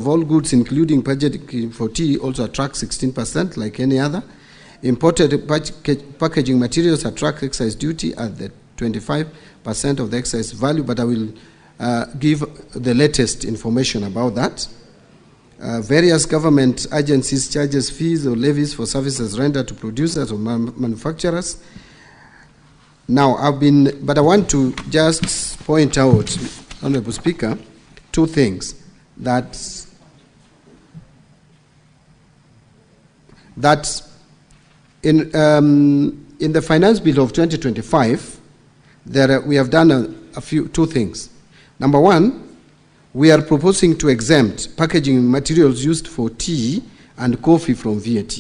of all goods, including packaging for tea, also attract 16%, like any other. Imported packaging materials attract excise duty at the 25% of the excise value, but I will give the latest information about that. Various government agencies charges fees or levies for services rendered to producers or manufacturers. Now, but I want to just point out, Honorable Speaker, two things. That in the finance bill of 2025, we have done two things. Number one, we are proposing to exempt packaging materials used for tea and coffee from VAT.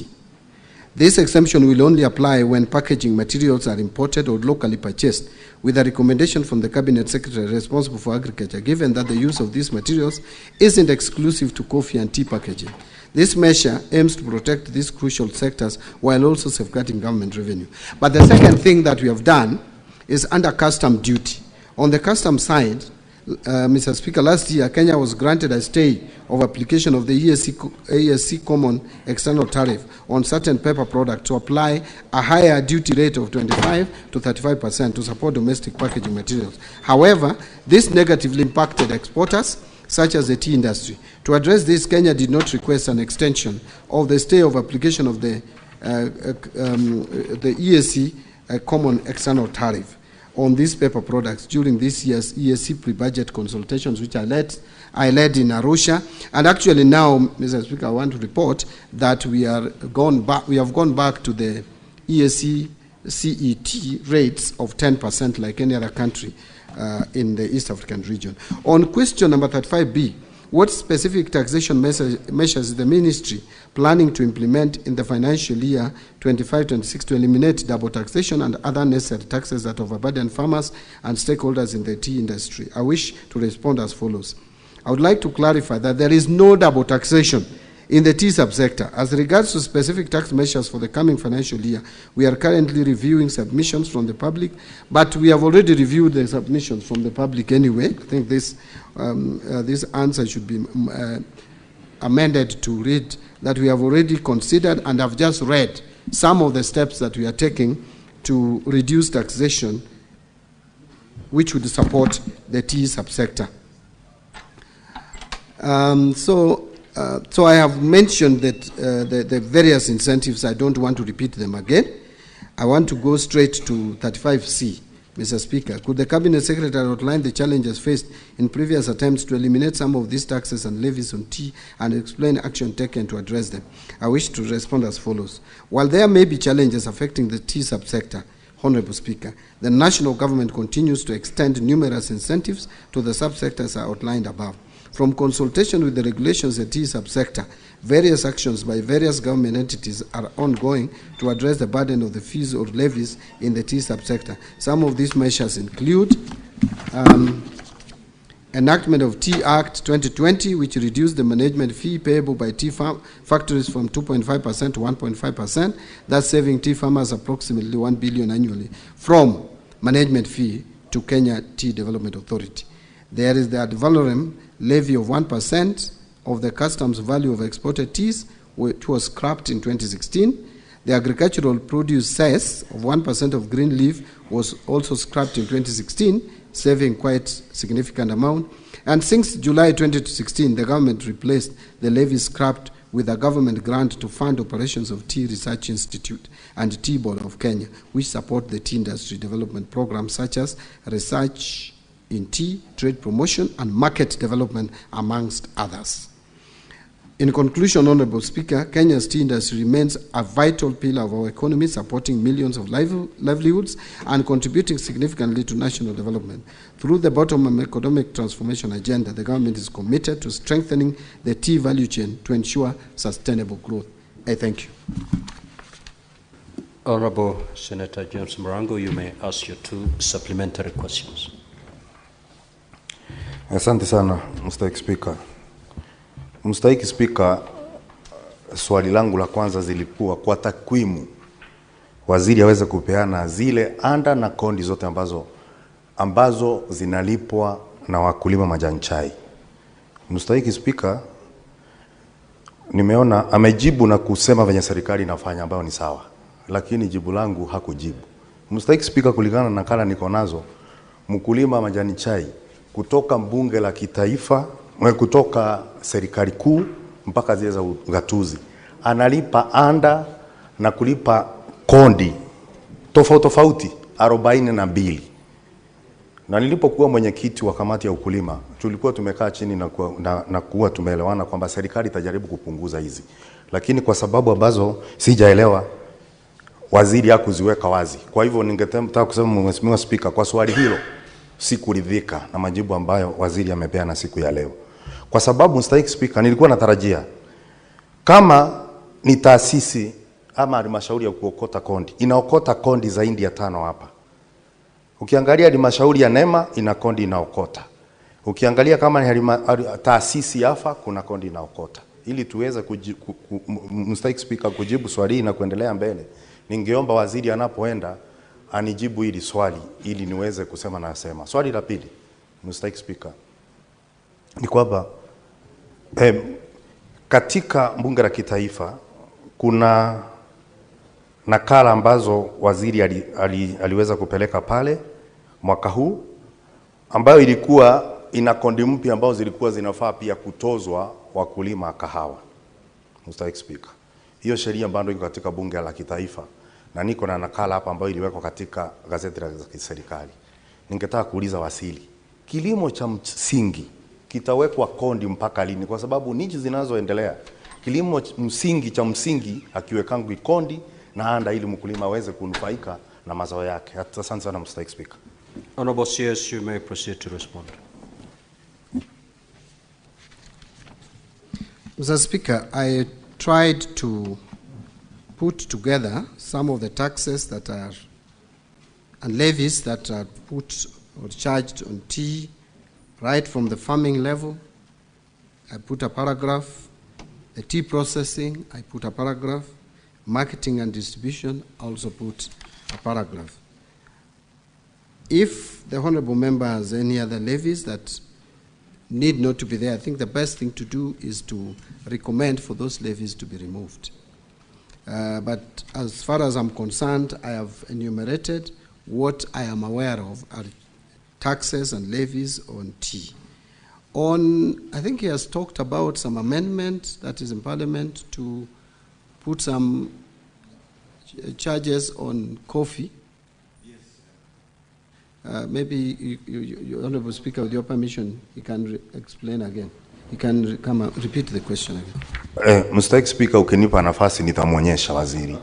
This exemption will only apply when packaging materials are imported or locally purchased, with a recommendation from the Cabinet Secretary responsible for agriculture, given that the use of these materials isn't exclusive to coffee and tea packaging. This measure aims to protect these crucial sectors while also safeguarding government revenue. But the second thing that we have done is under custom duty. On the custom side, Mr. Speaker, last year, Kenya was granted a stay of application of the ESC Common External Tariff on certain paper products to apply a higher duty rate of 25 to 35% to support domestic packaging materials. However, this negatively impacted exporters, such as the tea industry. To address this, Kenya did not request an extension of the stay of application of the ESC Common External Tariff on these paper products during this year's ESC pre-budget consultations, which I led in Arusha. And actually now, Mr. Speaker, I want to report that we have gone back to the ESC CET rates of 10%, like any other country in the East African region. On question number 35B, what specific taxation measures is the ministry planning to implement in the financial year 25-26 to eliminate double taxation and other necessary taxes that overburden farmers and stakeholders in the tea industry? I wish to respond as follows. I would like to clarify that there is no double taxation in the tea subsector. As regards to specific tax measures for the coming financial year, we are currently reviewing submissions from the public, but we have already reviewed the submissions from the public anyway. I think this answer should be amended to read that we have already considered and have just read some of the steps that we are taking to reduce taxation, which would support the tea subsector. So I have mentioned that the various incentives. I don't want to repeat them again. I want to go straight to 35C, Mr. Speaker. Could the Cabinet Secretary outline the challenges faced in previous attempts to eliminate some of these taxes and levies on tea and explain action taken to address them? I wish to respond as follows. While there may be challenges affecting the tea subsector, Honorable Speaker, the national government continues to extend numerous incentives to the subsectors outlined above. From consultation with the regulations in the tea subsector, various actions by various government entities are ongoing to address the burden of the fees or levies in the tea subsector. Some of these measures include enactment of Tea Act 2020, which reduced the management fee payable by tea factories from 2.5% to 1.5%, thus saving tea farmers approximately 1 billion annually from management fee to Kenya Tea Development Authority. There is the ad valorem levy of 1% of the customs value of exported teas, which was scrapped in 2016. The agricultural produce cess of 1% of green leaf was also scrapped in 2016, saving quite significant amount. And since July 2016, the government replaced the levy scrapped with a government grant to fund operations of Tea Research Institute and Tea Board of Kenya, which support the tea industry development programs such as research in tea, trade promotion, and market development, amongst others. In conclusion, Honorable Speaker, Kenya's tea industry remains a vital pillar of our economy, supporting millions of livelihoods and contributing significantly to national development. Through the bottom-up economic transformation agenda, the government is committed to strengthening the tea value chain to ensure sustainable growth. I thank you. Honorable Senator James Morango, you may ask your 2 supplementary questions. Asante sana, Mstahiki Speaker. Mstahiki Speaker, swali langu la kwanza zilikuwa kwa takwimu waziri aweze kupeana zile anda na kondi zote ambazo zinalipwa na wakulima majani chai. Mstahiki Speaker, nimeona amejibu na kusema venye serikali inafanya ambayo ni sawa, lakini jibu langu hakujibu. Mstahiki Spika, kulingana na nakala niko nazo, mkulima majani chai kutoka mbunge la kitaifa, kutoka serikali kuu mpaka zile za ugatuzi, analipa anda na kulipa kondi tofauti 42. Na nilipokuwa mwenyekiti wa kamati ya ukulima, tulikuwa tumekaa chini na kuwa tumeelewana kwamba serikali itajaribu kupunguza hizi. Lakini kwa sababu ambazo sijaelewa, waziri hakuziweka wazi. Kwa hivyo ningetaka kusema Mheshimiwa Spika, kwa swali hilo sikuridhika na majibu ambayo waziri amepeana siku ya leo. Kwa sababu Mstahiki Spika, nilikuwa natarajia kama ni taasisi ama halmashauri ya kuokota kondi, inaokota kondi zaidi ya 5 hapa. Ukiangalia halmashauri ya Nema ina kondi inaokota. Ukiangalia kama ni taasisi yafa kuna kondi inaokota. Ili tuweze Mstahiki Spika kujibu swali na kuendelea mbele, ningeomba waziri anapoenda anijibu hili swali ili niweze kusema na asema. Swali la pili, Mstahiki Spika, ni kwamba katika bunge la kitaifa kuna nakala ambazo waziri aliweza kupeleka pale mwaka huu, ambayo ilikuwa ina kondi mpya ambazo zilikuwa zinafaa pia kutozwa wakulima kahawa. Mstahiki Spika, hiyo sheria bado iko katika bunge la kitaifa na niko na nakala hapa ambayo iliwekwa katika gazeti la serikali. Ningetaka kuuliza wasili, kilimo cha msingi kitawekwa kondi mpaka lini? Kwa sababu nchi zinazoendelea kilimo msingi cha msingi akiwekangu kondi na anda ili mkulima aweze kunufaika na mazao yake. Asante sana Mstahiki Spika. Honorable CS, you may proceed to respond. Mr. Speaker, I tried to put together some of the taxes that are and levies that are put or charged on tea right from the farming level. I put a paragraph. The tea processing, I put a paragraph. Marketing and distribution, I also put a paragraph. If the honorable member has any other levies that need not to be there, I think the best thing to do is to recommend for those levies to be removed. But as far as I'm concerned, I have enumerated what I am aware of are taxes and levies on tea. I think he has talked about some amendment that is in Parliament to put some charges on coffee. Yes. Maybe you, Honorable Speaker, with your permission, you can explain again. You can come and repeat the question again. Mstahiki Spika, ukinipa nafasi nitamwonyesha waziri.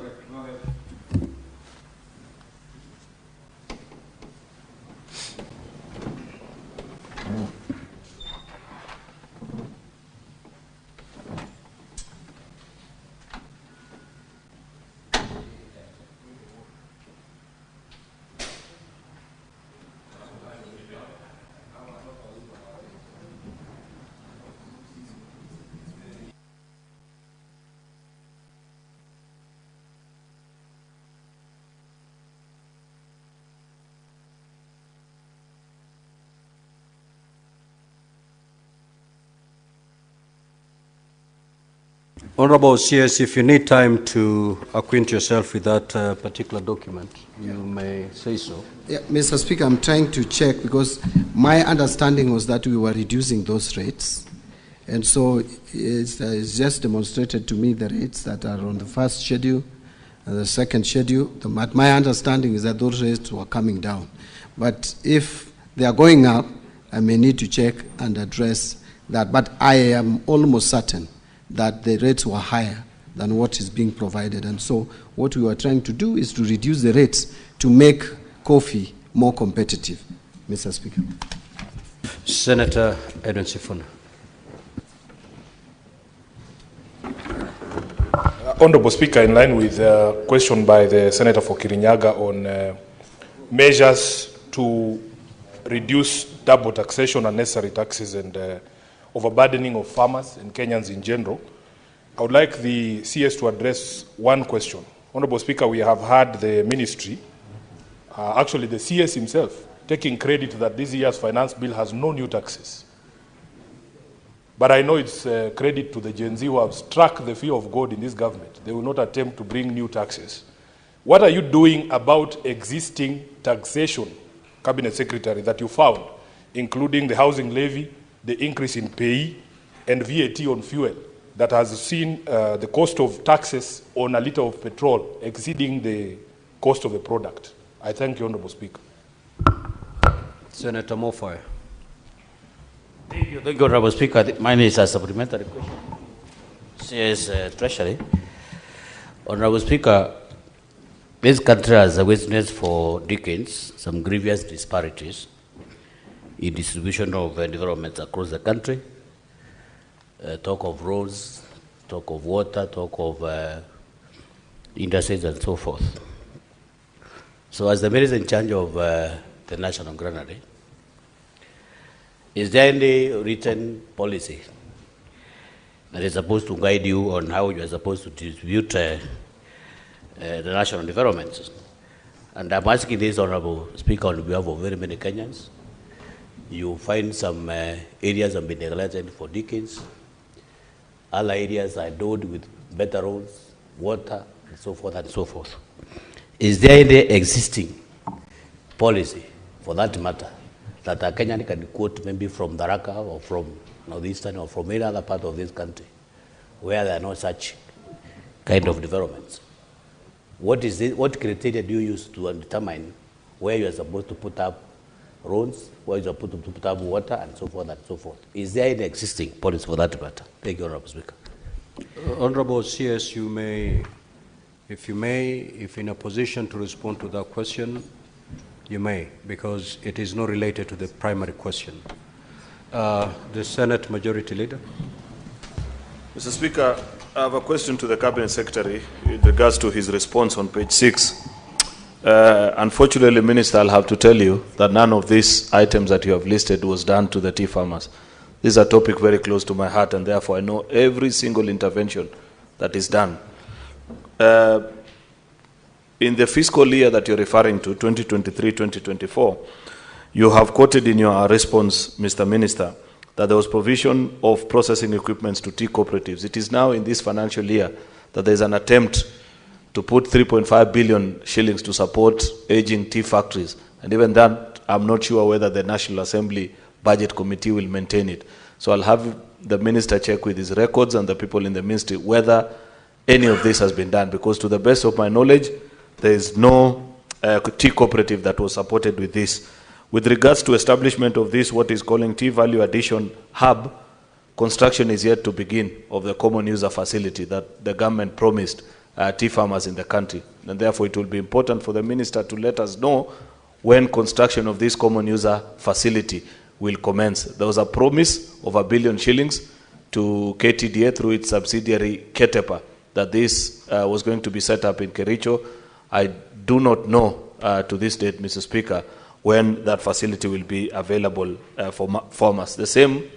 Honorable CS, if you need time to acquaint yourself with that particular document, you may say so. Yeah, Mr. Speaker, I'm trying to check because my understanding was that we were reducing those rates. And so it's just demonstrated to me the rates that are on the first schedule and the second schedule. My understanding is that those rates were coming down. But if they are going up, I may need to check and address that. But I am almost certain that the rates were higher than what is being provided. And so what we were trying to do is to reduce the rates to make coffee more competitive, Mr. Speaker. Senator Edwin Sifuna. Honorable Speaker, in line with the question by the Senator for Kirinyaga on measures to reduce double taxation, unnecessary taxes and overburdening of farmers and Kenyans in general, I would like the CS to address one question. Honorable Speaker, we have heard the ministry, actually the CS himself, taking credit that this year's finance bill has no new taxes. But I know it's credit to the Gen Z who have struck the fear of God in this government. They will not attempt to bring new taxes. What are you doing about existing taxation, Cabinet Secretary, that you found, including the housing levy, the increase in pay, and VAT on fuel, that has seen the cost of taxes on a litre of petrol exceeding the cost of the product? I thank you, Honourable Speaker. Senator Mofai. Thank you, Honourable Speaker. Mine is a supplementary question. Says Treasury. Honourable Speaker, this country has witnessed for decades some grievous disparities in distribution of developments across the country. Talk of roads, talk of water, talk of industries and so forth. So as the minister in charge of the National Granary, is there any written policy that is supposed to guide you on how you are supposed to distribute the national developments? And I'm asking this, Honourable Speaker, on behalf of very many Kenyans. You find some areas have been neglected for decades. Other areas are endowed with better roads, water, and so forth and so forth. Is there any existing policy, for that matter, that a Kenyan can quote maybe from Tharaka or from Northeastern or from any other part of this country where there are no such kind of developments? What is it, what criteria do you use to determine where you are supposed to put up roads, where you are supposed to put up water, and so forth and so forth? Is there any existing policy for that matter? Thank you, Honourable Speaker. Honourable CS, you may, if in a position to respond to that question, you may, because it is not related to the primary question. The Senate Majority Leader. Mr. Speaker, I have a question to the Cabinet Secretary in regards to his response on page 6. Unfortunately, Minister, I'll have to tell you that none of these items that you have listed was done to the tea farmers. This is a topic very close to my heart, and therefore I know every single intervention that is done. In the fiscal year that you're referring to, 2023-2024, you have quoted in your response, Mr. Minister, that there was provision of processing equipments to tea cooperatives. It is now in this financial year that there's an attempt to put 3.5 billion shillings to support aging tea factories. And even that, I'm not sure whether the National Assembly Budget Committee will maintain it. So I'll have the Minister check with his records and the people in the ministry whether any of this has been done, because to the best of my knowledge, there is no tea cooperative that was supported with this. With regards to establishment of this, what is calling Tea Value Addition Hub, construction is yet to begin of the common user facility that the government promised tea farmers in the country. And therefore, it will be important for the minister to let us know when construction of this common user facility will commence. There was a promise of 1 billion shillings to KTDA through its subsidiary Ketepa that this was going to be set up in Kericho. I do not know to this date, Mr. Speaker, when that facility will be available for farmers. The same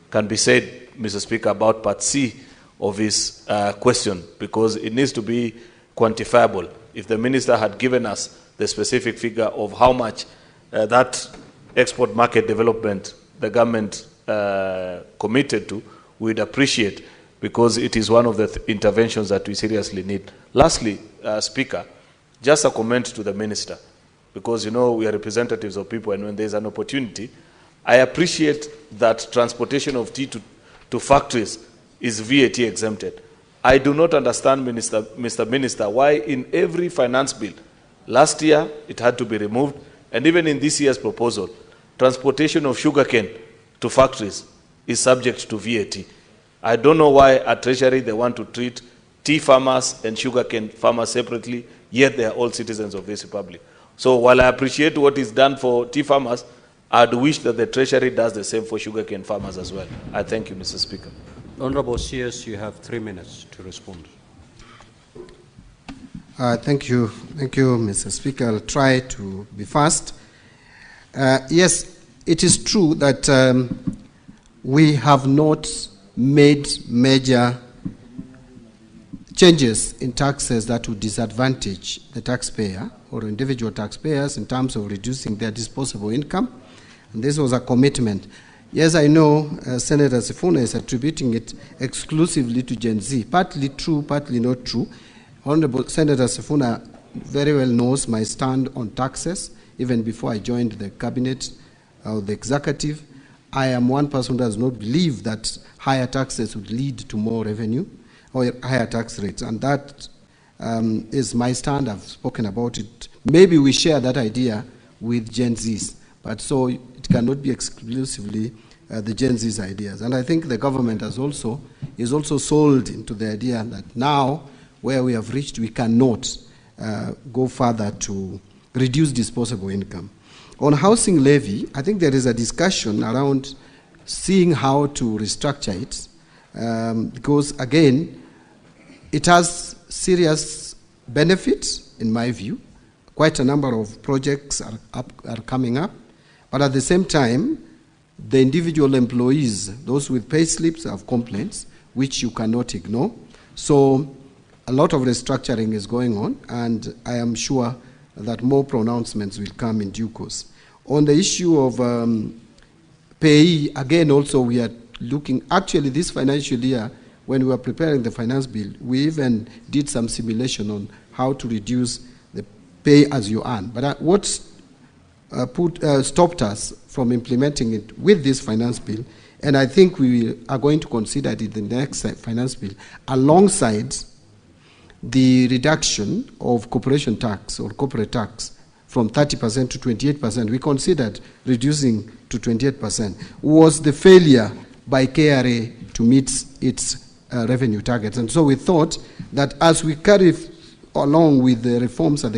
can be said, Mr. Speaker, about Part C of his question, because it needs to be quantifiable. If the minister had given us the specific figure of how much that export market development the government committed to, we'd appreciate, because it is one of the interventions that we seriously need. Lastly, Speaker, just a comment to the minister, because, you know, we are representatives of people, and when there's an opportunity, I appreciate that transportation of tea to factories is VAT exempted. I do not understand, Mr. Minister, why in every finance bill, last year it had to be removed, and even in this year's proposal, transportation of sugarcane to factories is subject to VAT. I don't know why at Treasury they want to treat tea farmers and sugarcane farmers separately, yet they are all citizens of this republic. So while I appreciate what is done for tea farmers, I'd wish that the Treasury does the same for sugarcane farmers as well. I thank you, Mr. Speaker. Honourable CS, you have 3 minutes to respond. Thank you, Mr. Speaker. I'll try to be fast. Yes, it is true that we have not made major changes in taxes that would disadvantage the taxpayer or individual taxpayers in terms of reducing their disposable income. And this was a commitment. Yes, I know Senator Sifuna is attributing it exclusively to Gen Z. Partly true, partly not true. Honorable Senator Sifuna very well knows my stand on taxes. Even before I joined the cabinet or the executive, I am one person who does not believe that higher taxes would lead to more revenue or higher tax rates. And that is my stand. I've spoken about it. Maybe we share that idea with Gen Zs, but so it cannot be exclusively the Gen Z's ideas. And I think the government is also sold into the idea that now, where we have reached, we cannot go further to reduce disposable income. On housing levy, I think there is a discussion around seeing how to restructure it, because again, it has serious benefits, in my view. Quite a number of projects are coming up, but at the same time, the individual employees, those with pay slips, have complaints, which you cannot ignore. So a lot of restructuring is going on, and I am sure that more pronouncements will come in due course. On the issue of pay, again, also we are looking, actually this financial year, when we were preparing the finance bill, we even did some simulation on how to reduce the pay as you earn. But what stopped us from implementing it with this finance bill, and I think we are going to consider it in the next finance bill, alongside the reduction of corporation tax or corporate tax from 30% to 28%, we considered reducing to 28%, was the failure by KRA to meet its revenue targets. And so we thought that as we carry along with the reforms at the